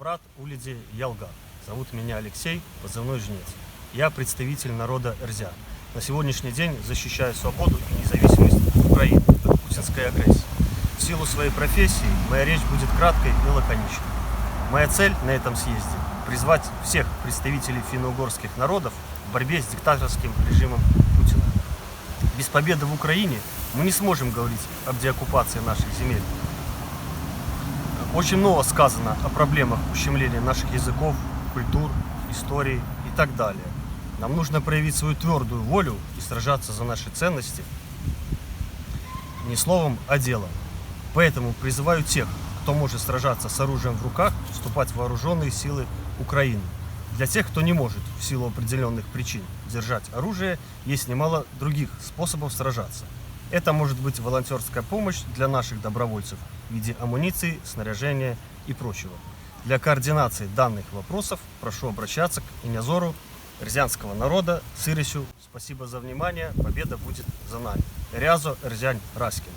брат Улиди Ялга. Зовут меня Алексей, позывной Жнец. Я представитель народа Эрзя. На сегодняшний день защищаю свободу и независимость Украины от путинской агрессии. В силу своей профессии моя речь будет краткой и лаконичной. Моя цель на этом съезде – призвать всех представителей финно-угорских народов в борьбе с диктаторским режимом Путина. Без победы в Украине мы не сможем говорить об деоккупации наших земель. Очень много сказано о проблемах ущемления наших языков, культур, истории и так далее. Нам нужно проявить свою твердую волю и сражаться за наши ценности не словом, а делом. Поэтому призываю тех, кто может сражаться с оружием в руках, вступать в вооруженные силы Украины. Для тех, кто не может в силу определенных причин держать оружие, есть немало других способов сражаться. Это может быть волонтерская помощь для наших добровольцев в виде амуниции, снаряжения и прочего. Для координации данных вопросов прошу обращаться к Инязору эрзянского народа Сырысю. Спасибо за внимание. Победа будет за нами. Эрязо Эрзянь Раскин.